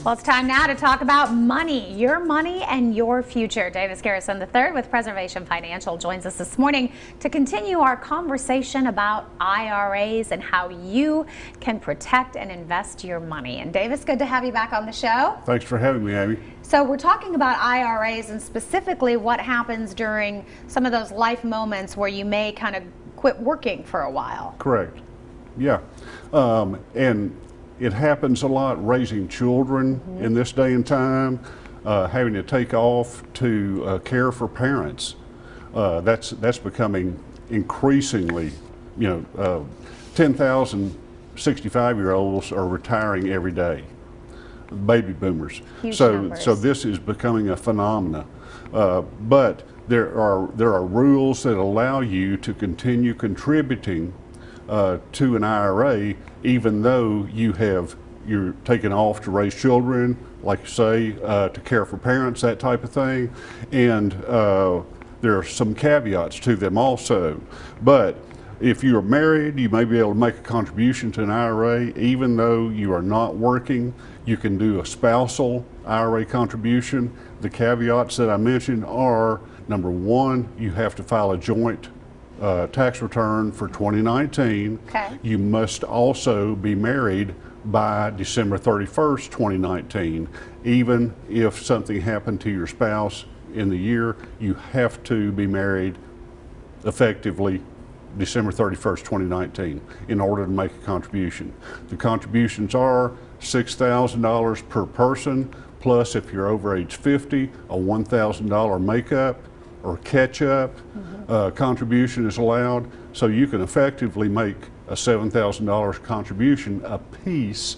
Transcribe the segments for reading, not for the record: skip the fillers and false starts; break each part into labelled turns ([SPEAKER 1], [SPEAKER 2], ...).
[SPEAKER 1] Well, it's time now to talk about money, your money and your future. Garrison the Third with Preservation Financial joins us this morning to continue our conversation about IRAs and how you can protect and invest your money. And Davis, good to have you back on the show.
[SPEAKER 2] Thanks for having me, Amy.
[SPEAKER 1] So we're talking about IRAs and specifically what happens during some of those life moments where you may kind of quit working for a while.
[SPEAKER 2] Correct. Yeah. And it happens a lot raising children in this day and time, having to take off to care for parents. That's becoming increasingly, 10,000 65-year-olds are retiring every day, baby boomers.
[SPEAKER 1] Huge
[SPEAKER 2] so
[SPEAKER 1] numbers.
[SPEAKER 2] So this is becoming a phenomena. But there are rules that allow you to continue contributing to an IRA, even though you're taking off to raise children, like you say, to care for parents, that type of thing. And there are some caveats to them also. But if you are married, you may be able to make a contribution to an IRA, even though you are not working. You can do a spousal IRA contribution. The caveats that I mentioned are, number one, you have to file a joint tax return for 2019.
[SPEAKER 1] Okay.
[SPEAKER 2] You must also be married by December 31st, 2019. Even if something happened to your spouse in the year, you have to be married effectively December 31st, 2019 in order to make a contribution. The contributions are $6,000 per person, plus if you're over age 50, a $1,000 makeup or catch-up contribution is allowed, so you can effectively make a $7,000 contribution apiece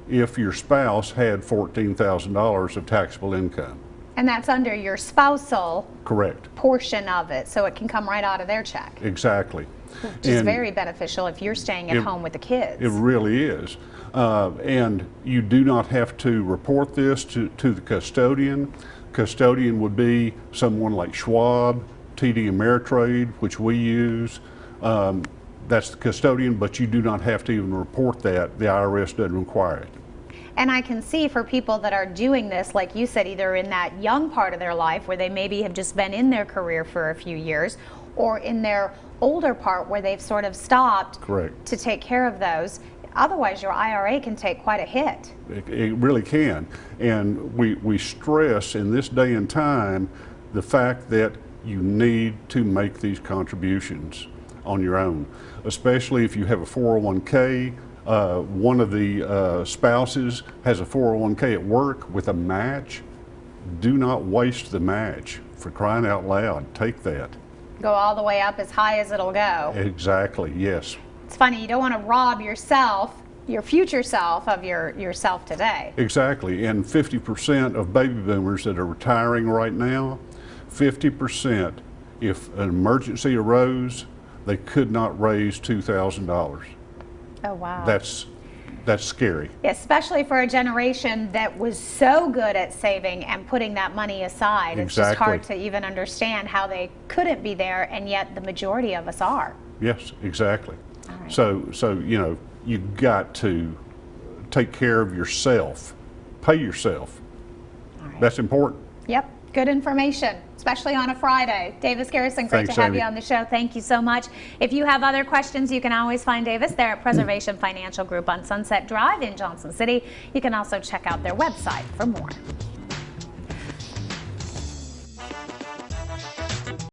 [SPEAKER 2] if your spouse had $14,000 of taxable income.
[SPEAKER 1] And that's under your spousal
[SPEAKER 2] Correct.
[SPEAKER 1] portion of it, so it can come right out of their check.
[SPEAKER 2] Exactly.
[SPEAKER 1] Which is very beneficial if you're staying at home with the kids.
[SPEAKER 2] It really is. And you do not have to report this to the custodian. Custodian would be someone like Schwab, TD Ameritrade, which we use. That's the custodian, but you do not have to even report that. The IRS doesn't require it.
[SPEAKER 1] And I can see for people that are doing this, like you said, either in that young part of their life where they maybe have just been in their career for a few years, or in their older part where they've sort of stopped
[SPEAKER 2] Correct.
[SPEAKER 1] to take care of those. Otherwise, your IRA can take quite a hit.
[SPEAKER 2] It really can. And we stress in this day and time the fact that you need to make these contributions on your own, especially if you have a 401k. One of the spouses has a 401k at work with a match. Do not waste the match. For crying out loud, take that.
[SPEAKER 1] Go all the way up as high as it'll go.
[SPEAKER 2] Exactly, yes.
[SPEAKER 1] It's funny, you don't want to rob yourself, your future self, of yourself today.
[SPEAKER 2] Exactly, and 50% of baby boomers that are retiring right now, 50%, if an emergency arose, they could not raise $2,000.
[SPEAKER 1] Oh, wow.
[SPEAKER 2] That's scary.
[SPEAKER 1] Especially for a generation that was so good at saving and putting that money aside. It's
[SPEAKER 2] Exactly.
[SPEAKER 1] just hard to even understand how they couldn't be there, and yet the majority of us are.
[SPEAKER 2] Yes, exactly.
[SPEAKER 1] All right.
[SPEAKER 2] So you've got to take care of yourself. Pay yourself.
[SPEAKER 1] All right.
[SPEAKER 2] That's important.
[SPEAKER 1] Yep, good information, especially on a Friday. Garrison, great
[SPEAKER 2] Thanks,
[SPEAKER 1] to have
[SPEAKER 2] Amy.
[SPEAKER 1] you on the show. Thank you so much. If you have other questions, you can always find Davis there at Preservation Financial Group on Sunset Drive in Johnson City. You can also check out their website for more.